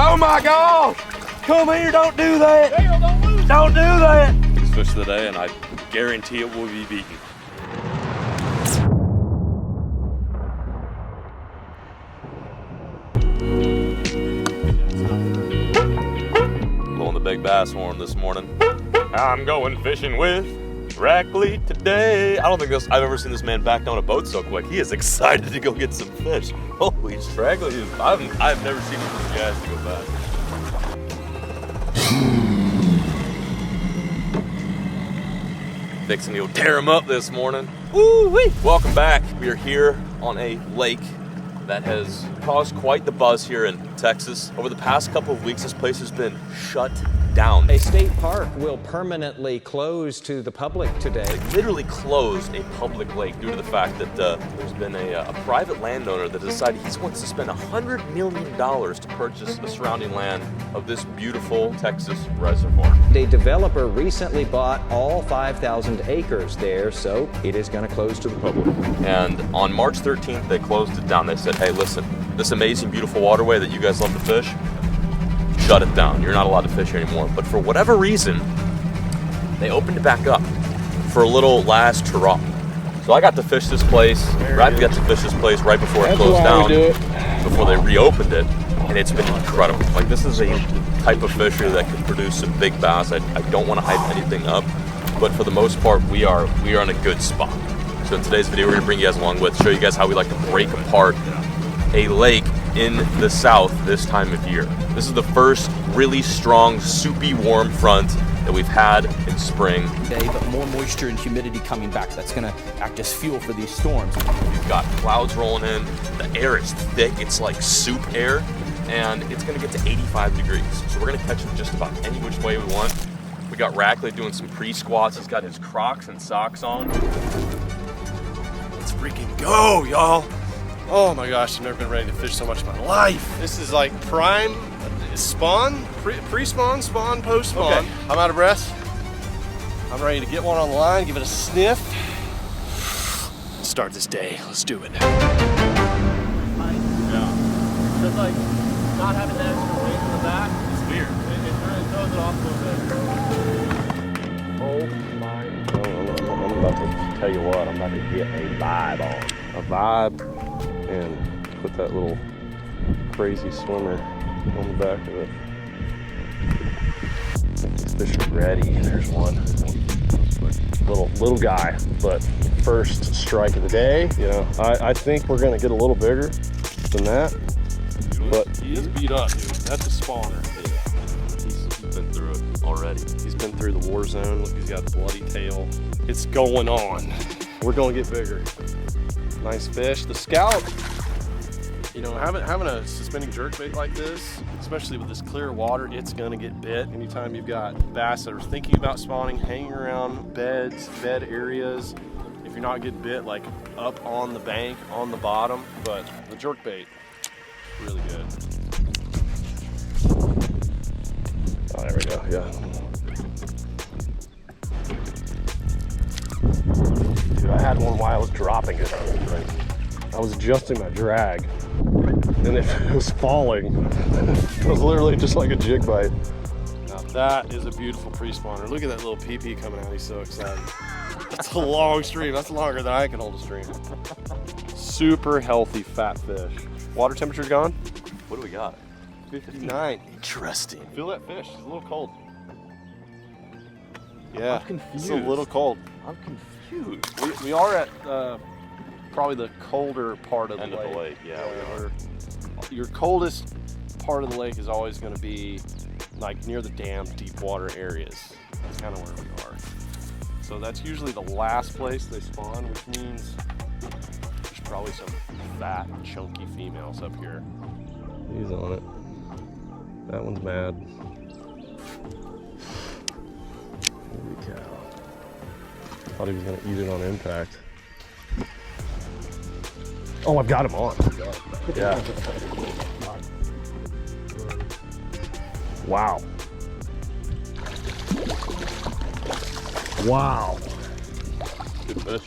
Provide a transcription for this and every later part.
Oh my God! Come here, don't do that! Dale, don't lose. Don't do that! It's fish of the day, and I guarantee it will be beaten. Blowing the big bass horn this morning. I'm going fishing with Rackley today. I don't think I've ever seen this man back down a boat so quick. He is excited to go get some fish. Holy Rackley! I've never seen him with gas to go fast. Fixing to go tear him up this morning. Woo-wee! Welcome back. We are here on a lake that has caused quite the buzz here in Texas. Over the past couple of weeks, this place has been shut down. A state park will permanently close to the public today. They literally closed a public lake due to the fact that there's been a private landowner that decided he wants to spend $100 million to purchase the surrounding land of this beautiful Texas reservoir. A developer recently bought all 5,000 acres there, so it is going to close to the public. And on March 13th, they closed it down. They said, hey, listen, this amazing, beautiful waterway that you guys love to fish, shut it down. You're not allowed to fish anymore. But for whatever reason, they opened it back up for a little last hurrah. So I got to fish this place. Brad got to fish this place right before it closed down, before they reopened it, and it's been incredible. Like, this is a type of fishery that can produce some big bass. I don't want to hype anything up, but for the most part, we are in a good spot. So in today's video, we're gonna bring you guys along with, show you guys how we like to break apart a lake in the south this time of year. This is the first really strong, soupy, warm front that we've had in spring. But more moisture and humidity coming back. That's going to act as fuel for these storms. We've got clouds rolling in. The air is thick. It's like soup air, and it's going to get to 85 degrees. So we're going to catch them just about any which way we want. We got Rackley doing some pre-squats. He's got his Crocs and socks on. Let's freaking go, y'all. Oh my gosh, I've never been ready to fish so much in my life. This is like prime spawn, pre-spawn, spawn, post-spawn. Okay. I'm out of breath. I'm ready to get one on the line, give it a sniff. Let's start this day. Let's do it. Yeah. Just like not having that extra weight in the back. It's weird. It really throws it off a little bit. Oh my. I'm about to tell you what, I'm about to get a vibe on. A vibe. And put that little crazy swimmer on the back of it. These fish are ready. There's one. Little guy, but first strike of the day. You know, I think we're gonna get a little bigger than that. But he is beat up, dude. That's a spawner. Yeah. He's been through it already. He's been through the war zone. Look, he's got the bloody tail. It's going on. We're gonna get bigger. Nice fish. The Scout, you know, having a suspending jerkbait like this, especially with this clear water, it's gonna get bit. Anytime you've got bass that are thinking about spawning, hanging around bed areas, if you're not getting bit, like up on the bank, on the bottom, but the jerkbait, really good. Oh, there we go, yeah. Dude, I had one while I was dropping it. I was adjusting my drag, and it was falling. It was literally just like a jig bite. Now that is a beautiful pre-spawner. Look at that little PP coming out. He's so excited. That's a long stream. That's longer than I can hold a stream. Super healthy fat fish. Water temperature gone? What do we got? 59. Interesting. Feel that fish. It's a little cold. Yeah, I'm confused. It's a little cold. I'm confused. We are at probably the colder part of the End lake. of the lake, yeah. Your coldest part of the lake is always going to be like near the dam, deep water areas. That's kind of where we are. So that's usually the last place they spawn, which means there's probably some fat, chunky females up here. He's on it. That one's mad. Holy cow. Thought he was gonna eat it on impact. Oh, I've got him on. Yeah. Wow. Wow. Good fish.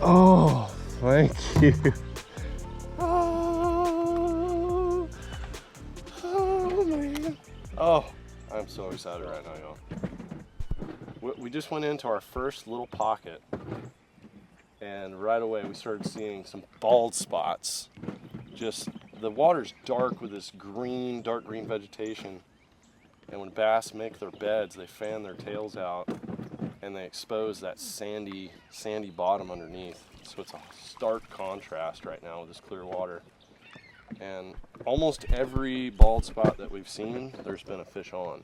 Oh, thank you. Oh. So excited right now, y'all. We just went into our first little pocket, and right away we started seeing some bald spots. Just the water's dark with this green, dark green vegetation, and when bass make their beds, they fan their tails out and they expose that sandy bottom underneath. So it's a stark contrast right now with this clear water. And almost every bald spot that we've seen, there's been a fish on.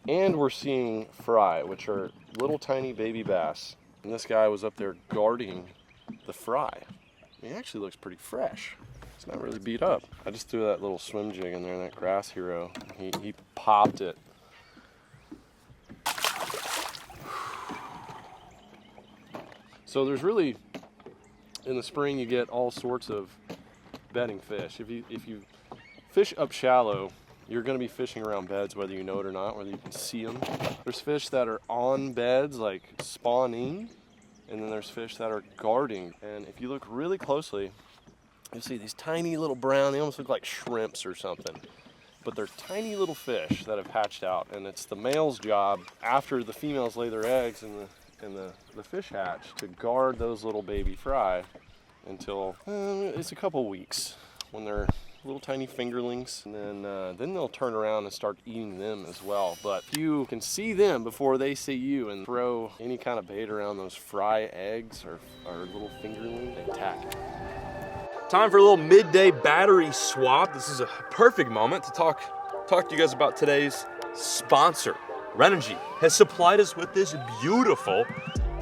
And we're seeing fry, which are little tiny baby bass. And this guy was up there guarding the fry. He actually looks pretty fresh. It's not really beat up. I just threw that little swim jig in there, that Grass Hero. He popped it. So there's really, in the spring, you get all sorts of bedding fish. If you fish up shallow, you're going to be fishing around beds whether you know it or not, whether you can see them. There's fish that are on beds, like spawning, and then there's fish that are guarding. And if you look really closely, you'll see these tiny little brown, they almost look like shrimps or something. But they're tiny little fish that have hatched out, and it's the male's job, after the females lay their eggs and the fish hatch, to guard those little baby fry until it's a couple weeks when they're little tiny fingerlings, and then they'll turn around and start eating them as well. But if you can see them before they see you and throw any kind of bait around those fry eggs or little fingerling, they attack it. Time for a little midday battery swap. This is a perfect moment to talk to you guys about today's sponsor. Renogy has supplied us with this beautiful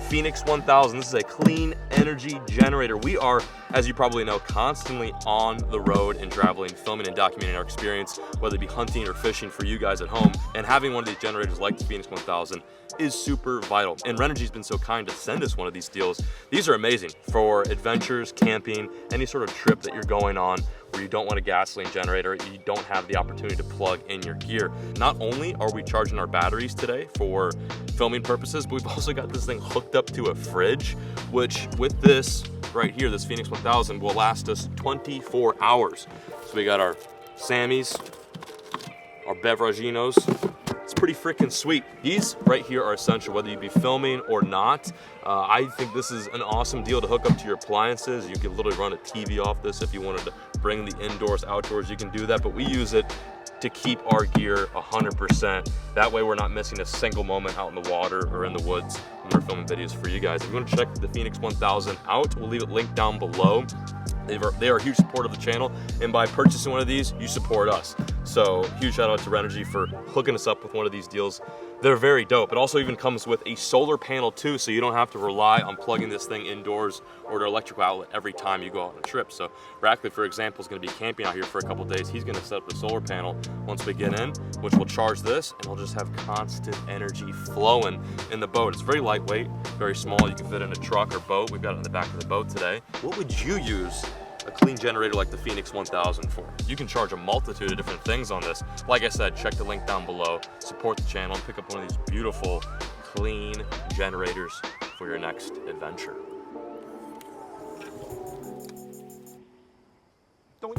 Phoenix 1000. This is a clean energy generator. We are, as you probably know, constantly on the road and traveling, filming and documenting our experience, whether it be hunting or fishing for you guys at home. And having one of these generators like the Phoenix 1000 is super vital. And Renogy's been so kind to send us one of these deals. These are amazing for adventures, camping, any sort of trip that you're going on where you don't want a gasoline generator, you don't have the opportunity to plug in your gear. Not only are we charging our batteries today for filming purposes, but we've also got this thing hooked up to a fridge, which with this right here, this Phoenix 1000, will last us 24 hours. So we got our Sammys, our Beveraginos. It's pretty freaking sweet. These right here are essential, whether you be filming or not. I think this is an awesome deal to hook up to your appliances. You can literally run a TV off this if you wanted to bring the indoors, outdoors, you can do that, but we use it to keep our gear 100%. That way we're not missing a single moment out in the water or in the woods when we're filming videos for you guys. If you want to check the Phoenix 1000 out, we'll leave it linked down below. They are a huge supporter of the channel, and by purchasing one of these, you support us. So huge shout out to Renogy for hooking us up with one of these deals. They're very dope. It also even comes with a solar panel too, so you don't have to rely on plugging this thing indoors or to electrical outlet every time you go on a trip. So Rackley, for example, is going to be camping out here for a couple days. He's going to set up the solar panel once we get in, which will charge this, and we'll just have constant energy flowing in the boat. It's very lightweight, very small. You can fit in a truck or boat. We've got it in the back of the boat today. What would you use a clean generator like the Phoenix 1000 for? You can charge a multitude of different things on this. Like I said, check the link down below, support the channel, and pick up one of these beautiful, clean generators for your next adventure. Little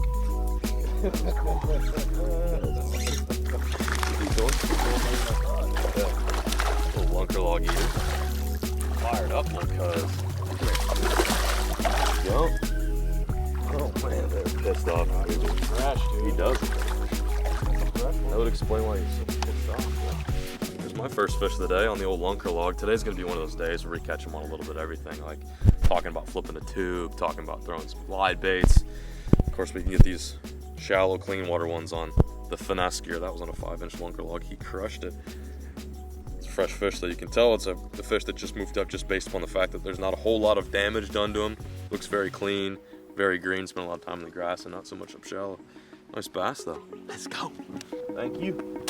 lunker log eater. Fired up because. Yup. Oh man, they're pissed off. Trash, dude. He does. That would explain why he's so pissed off. Here's my first fish of the day on the old lunker log. Today's gonna be one of those days where we catch them on a little bit of everything, like talking about flipping the tube, talking about throwing some glide baits. Of course, we can get these shallow, clean water ones on the finesse gear. That was on a 5-inch lunker log. He crushed it. It's a fresh fish, so you can tell it's a fish that just moved up just based upon the fact that there's not a whole lot of damage done to him. Looks very clean. Very green, spent a lot of time in the grass and not so much up shallow. Nice bass though. Let's go. Thank you. Not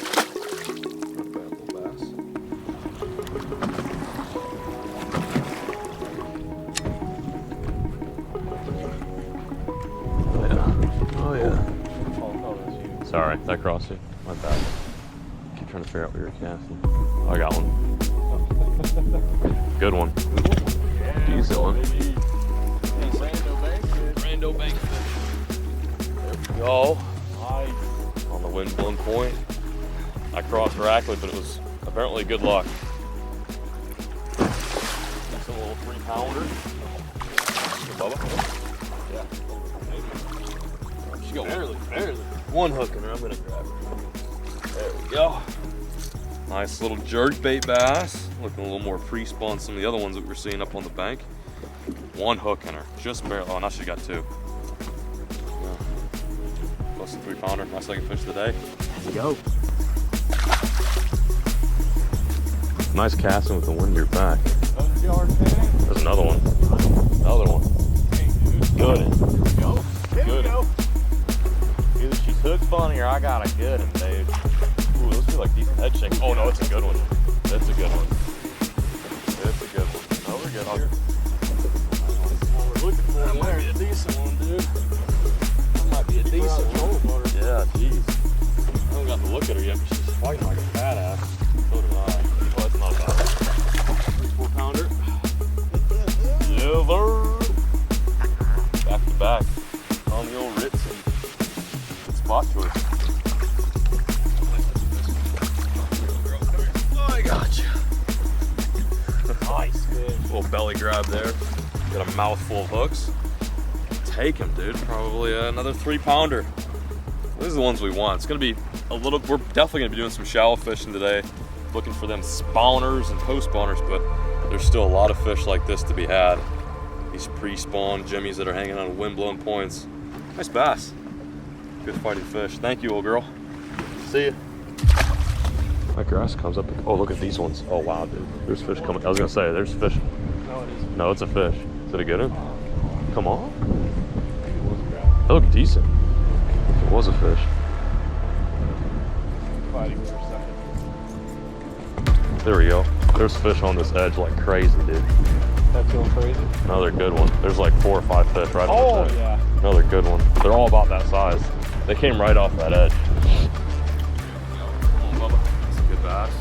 bad little bass. Oh yeah. Sorry, that crossed you. My bad. Keep trying to figure out where you're casting. Oh, I got one. Good one. Decent one. Bank fish. There we go. Nice. On the wind blown point. I crossed Rackley, but it was apparently good luck. Some little 3-pounder. Bubba. Yeah. She got barely. One hook in her. I'm gonna grab her. There we go. Nice little jerkbait bass. Looking a little more pre-spawn than some of the other ones that we were seeing up on the bank. One hook in her. Just barely. Oh, now she got 2. Yeah. Plus a 3-pounder. My second fish of the day. Let's go. Nice casting with the wind to your back. There's another one. Another one. Good. Good. Either she's hooked funny or I got a good one, dude. Ooh, those feel like decent head shakes. Oh no, it's a good one. That's a good one. It's a good one. Oh, we're good here. We're looking for that might be a decent one, dude. That might be a decent one. Yeah, jeez. I haven't got to look at her yet, but she's fighting like a badass. So did I. Oh, that's not bad. 3-4-pounder. Yeah, back to back on the old Ritz and good spot choice. Oh, I got you. Nice fish. Little belly grab there. Got a mouthful of hooks. Take him, dude. Probably another 3-pounder. These are the ones we want. It's gonna be a little. We're definitely gonna be doing some shallow fishing today, looking for them spawners and post spawners, but there's still a lot of fish like this to be had. These pre-spawn jimmies that are hanging on wind-blown points. Nice bass. Good fighting fish. Thank you, old girl. See ya. My grass comes up. Oh, look at these ones. Oh, wow, dude. There's fish coming. I was gonna say, there's fish. No, it isn't. No, it's a fish. Is it a good one? Come on. That looked decent. It was a fish. Fighting for a second. There we go. There's fish on this edge like crazy, dude. That's going crazy. Another good one. There's like 4 or 5 fish right on Oh, this edge. yeah. Another good one. They're all about that size. They came right off that edge. Come on, Bubba. That's a good bass.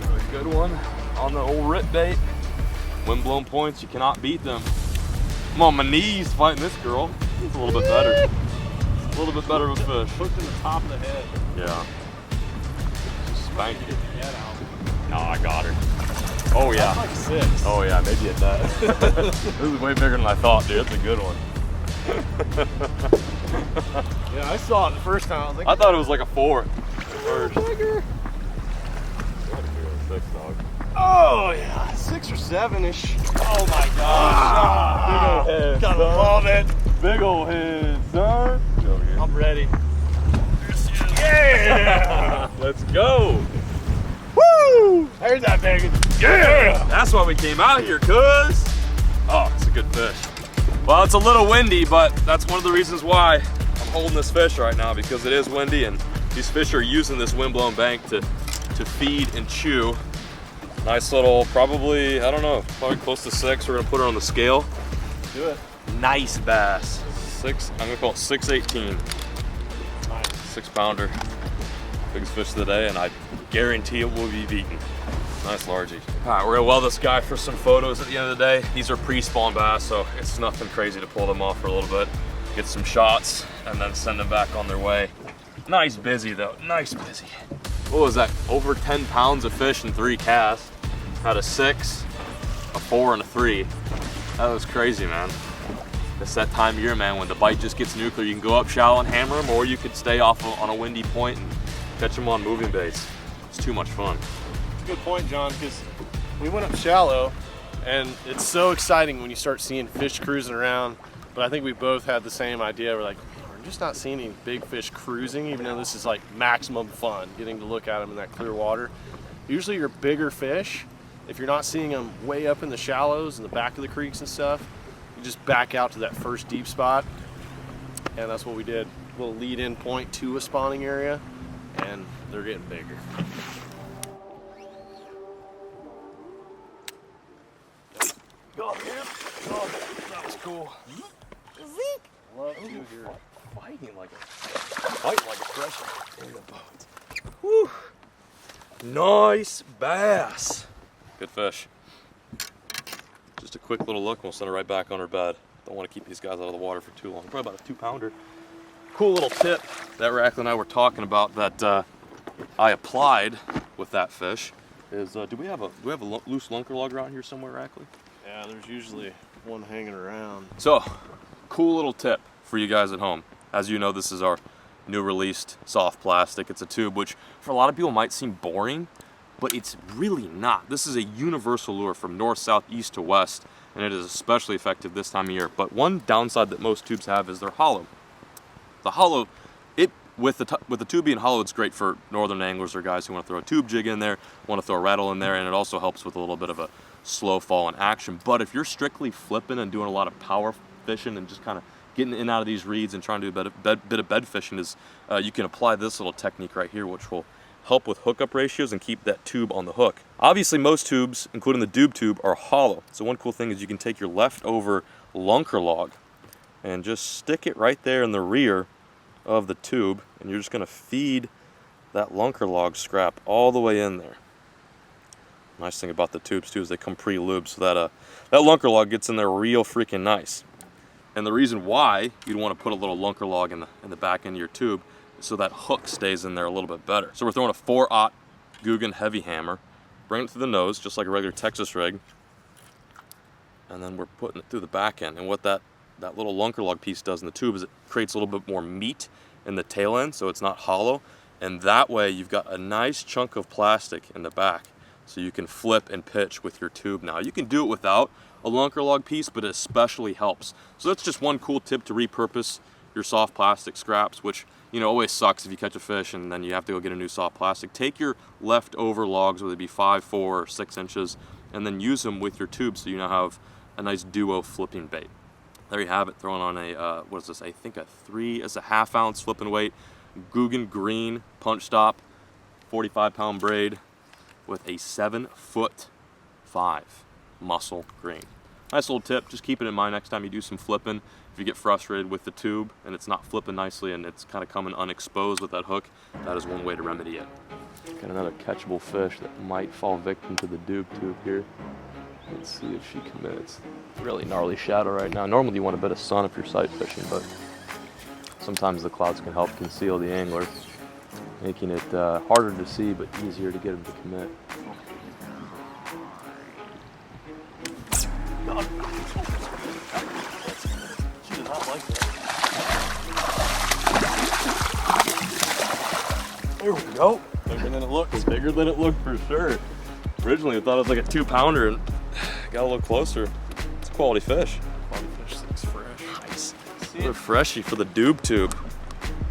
Another good one on the old rip bait. Wind-blown points, you cannot beat them. I'm on my knees fighting this girl. It's a little bit better. A little bit better of a fish. Hooked in the top of the head. Yeah. Just spanked it. Get out. No, I got her. Oh yeah. That's like 6. Oh yeah, maybe at that. This is way bigger than I thought, dude. That's a good one. Yeah, I saw it the first time. I was like, I thought it was like a 4. First. bigger. Six, dog. Oh yeah, 6 or 7-ish. Oh my gosh. Big old head. Gotta love it. Big old head, son. I'm ready. Yeah! Let's go. Woo! There's that big one. Yeah! That's why we came out here, cuz. Oh, it's a good fish. Well, it's a little windy, but that's one of the reasons why I'm holding this fish right now, because it is windy and these fish are using this wind-blown bank to feed and chew. Nice little, probably, I don't know, probably close to 6. We're gonna put her on the scale. Do it. Nice bass. I'm gonna call it 618. Nice. 6-pounder. Biggest fish of the day, and I guarantee it will be beaten. Nice largie. All right, we're gonna well this guy for some photos at the end of the day. These are pre-spawn bass, so it's nothing crazy to pull them off for a little bit, get some shots, and then send them back on their way. Nice busy though, nice busy. What was that? Over 10 pounds of fish in 3 casts. Had a 6, a 4, and a 3. That was crazy, man. It's that time of year, man, when the bite just gets nuclear. You can go up shallow and hammer them, or you could stay off on a windy point and catch them on moving baits. It's too much fun. Good point, John, because we went up shallow, and it's so exciting when you start seeing fish cruising around, but I think we both had the same idea. We're like, we're just not seeing any big fish cruising, even though this is like maximum fun, getting to look at them in that clear water. Usually your bigger fish, if you're not seeing them way up in the shallows in the back of the creeks and stuff, you just back out to that first deep spot, and that's what we did. A little lead-in point to a spawning area, and they're getting bigger. Oh, that was cool. Love to hear Fighting like a pressure in the boat. Whew. Nice bass. Good fish. Just a quick little look, and we'll send her right back on her bed. Don't want to keep these guys out of the water for too long. Probably about a 2-pounder. Cool little tip that Rackley and I were talking about, that I applied with that fish is, do we have a loose lunker log around here somewhere, Rackley? Yeah, there's usually one hanging around. So, cool little tip for you guys at home. As you know, this is our new released soft plastic. It's a tube, which for a lot of people might seem boring, but it's really not. This is a universal lure from north, south, east to west, and it is especially effective this time of year. But one downside that most tubes have is they're hollow. The hollow, with the tube being hollow, it's great for northern anglers or guys who want to throw a tube jig in there, want to throw a rattle in there, and it also helps with a little bit of a slow fall in action. But if you're strictly flipping and doing a lot of power fishing and just kind of getting in and out of these reeds and trying to do a bit of bed fishing, you can apply this little technique right here, which will help with hookup ratios and keep that tube on the hook. Obviously, most tubes, including the doob tube, are hollow. So one cool thing is you can take your leftover lunker log and just stick it right there in the rear of the tube, and you're just going to feed that lunker log scrap all the way in there. Nice thing about the tubes too is they come pre-lubed, so that that lunker log gets in there real freaking nice. And the reason why you'd want to put a little lunker log in the back end of your tube is so that hook stays in there a little bit better. So we're throwing a 4/0 Googan heavy hammer, bring it through the nose just like a regular Texas rig, and then we're putting it through the back end. And what that little lunker log piece does in the tube is it creates a little bit more meat in the tail end, so it's not hollow, and that way you've got a nice chunk of plastic in the back, so you can flip and pitch with your tube. Now you can do it without a lunker log piece, but it especially helps. So that's just one cool tip to repurpose your soft plastic scraps, which, you know, always sucks if you catch a fish and then you have to go get a new soft plastic. Take your leftover logs, whether it be 5, 4, or 6 inches, and then use them with your tube, so you now have a nice duo flipping bait. There you have it, throwing on a, what is this, I think it's a 1/2 ounce flipping weight, Googan green punch stop, 45-pound braid with a 7'5" muscle green. Nice little tip, just keep it in mind next time you do some flipping. If you get frustrated with the tube and it's not flipping nicely and it's kind of coming unexposed with that hook, that is one way to remedy it. Got another catchable fish that might fall victim to the doob tube here. Let's see if she commits. Really gnarly shadow right now. Normally you want a bit of sun if you're sight fishing, but sometimes the clouds can help conceal the angler, making it harder to see but easier to get them to commit. She did not like that. There we go. Bigger than it looked. It's bigger than it looked for sure. Originally I thought it was like a 2-pounder, and got a little closer. It's a quality fish. Quality fish looks fresh. Nice. What a freshie for the doob tube.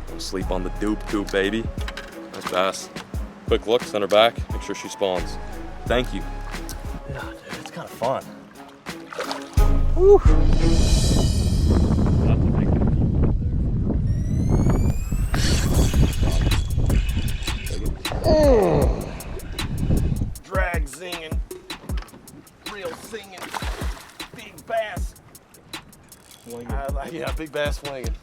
Don't sleep on the doob tube, baby. Nice bass. Quick look, send her back, make sure she spawns. Thank you. Yeah, dude, it's kind of fun. Woo. Drag zinging. Real singing. Big bass. Yeah, big bass flinging.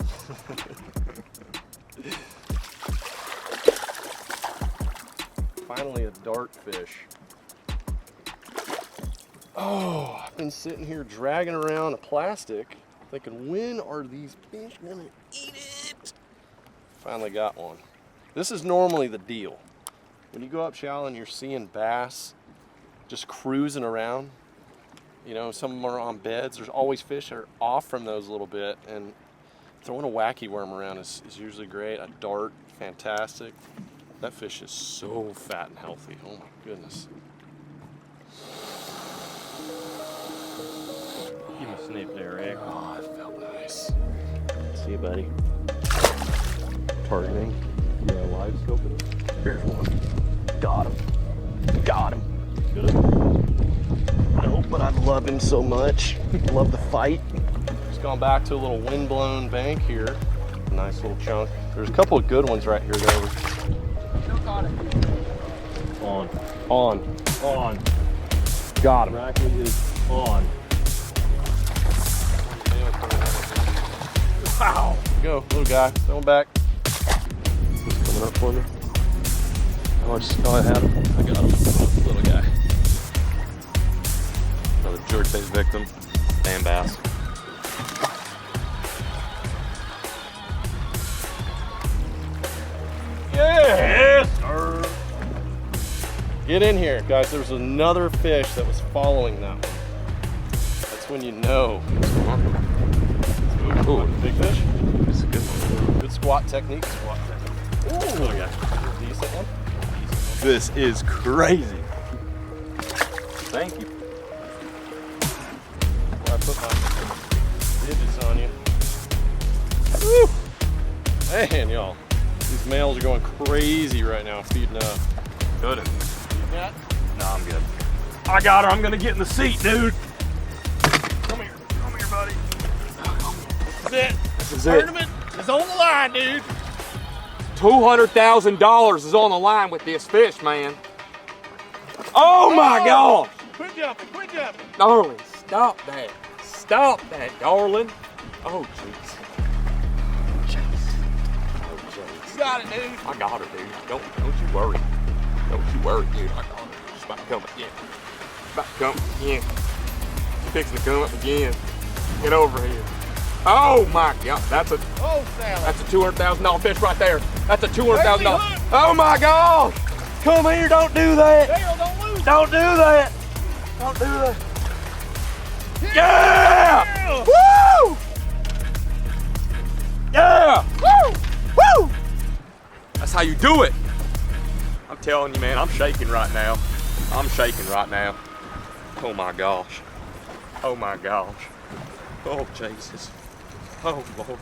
Finally a dart fish. Oh, I've been sitting here dragging around a plastic thinking, when are these fish gonna eat it? Finally got one. This is normally the deal. When you go up shallow and you're seeing bass just cruising around, you know, some of them are on beds. There's always fish that are off from those a little bit, and throwing a wacky worm around is usually great. A dart, fantastic. That fish is so fat and healthy. Oh my goodness. Give him a sniff there, Rick. Oh, it felt nice. See you, buddy. Targeting. Yeah, live scoping. Here's one. Got him. Got him. Good. No, but I love him so much. Love the fight. Just gone back to a little windblown bank here. Nice little chunk. There's a couple of good ones right here though. On. On. On. Got him. Rackley is on. Wow. Go, little guy. Throw him back. He's coming up for me. How much? Oh, I had him. I got him. Little guy. Another jerkbait victim. Damn bass. Yeah. Yes, sir. Get in here, guys. There's another fish that was following them. That's when you know. Ooh, big fish. It's a good one. Good squat technique. Squat technique. Ooh, yeah. Decent one. This is crazy. Thank you. I put my digits on you. Woo! Man, y'all. These males are going crazy right now, feeding up. Good. Yeah. No, I'm good. I got her. I'm gonna get in the seat, dude. Come here, buddy. This This is it. tournament is on the line, dude. $200,000 is on the line with this fish, man. Oh my God! Quit jumping, quit jumping. Darling, stop that. Stop that, darling. Oh, jeez. You got it, dude. I got her, dude. Don't you worry. Don't you worry, dude. I got her. She's about to come again. About to come again. She's fixing to come up again. Get over here. Oh my God, that's a $200,000 fish right there. That's a $200,000. Oh my God! Come here, don't do that. Dale, don't lose. Don't do that. Don't do that. Yeah! Woo! Yeah! Woo! Woo! That's how you do it. I'm telling you, man, I'm shaking right now. I'm shaking right now. Oh my gosh. Oh my gosh. Oh Jesus. Oh Lord.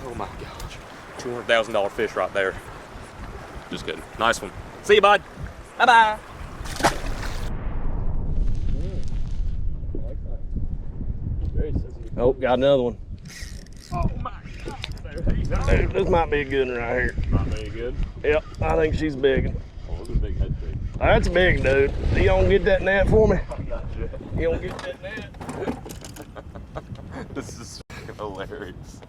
Oh my gosh. $200,000 fish right there. Just kidding. Nice one. See you, bud. Bye-bye. Oh, got another one. Oh my God. Dude, this might be a good one right here. Not very good. Yep, I think she's big. Oh, look at the big head fish. That's big, dude. You don't get that net for me? You don't get that net? This is hilarious.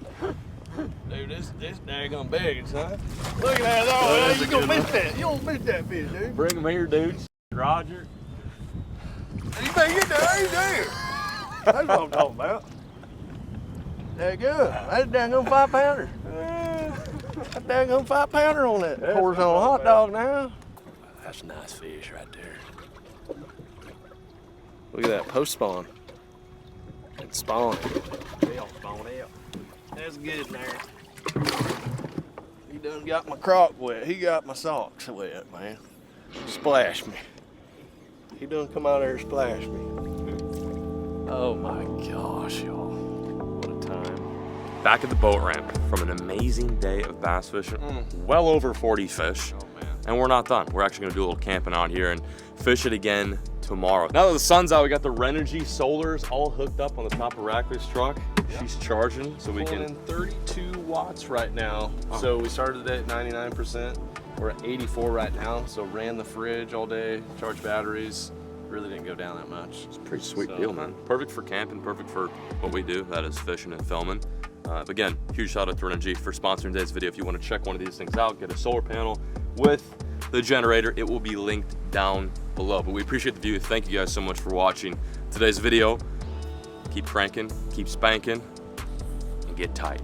Dude, this daggone big, son. Look at that. Oh, you gonna miss that. You don't miss that fish, dude. Bring him here, dude. Roger. You better get that. How you doing? That's what I'm talking about. There good. That's a daggone 5-pounder. That daggone 5-pounder on that horizontal hot dog now. That's a nice fish right there. Look at that post spawn. It's spawn. They'll spawn out. That's good there. He done got my crock wet. He got my socks wet, man. Splash me. He done come out there and splash me. Oh my gosh, y'all. What a time. Back at the boat ramp from an amazing day of bass fishing. Well over 40 fish. Oh man. And we're not done. We're actually gonna do a little camping out here and fish it again tomorrow. Now that the sun's out, we got the Renogy solars all hooked up on the top of Rackley's truck. Yep. She's charging, so we Pulling can. in 32 watts right now. So we started at 99%. We're at 84 right now. So ran the fridge all day, charged batteries. Really didn't go down that much. It's a pretty sweet So- deal, man. Perfect for camping, perfect for what we do, that is fishing and filming. Again, huge shout out to Renogy for sponsoring today's video. If you want to check one of these things out, get a solar panel with the generator, it will be linked down below. But we appreciate the view. Thank you guys so much for watching today's video. Keep cranking, keep spanking, and get tight.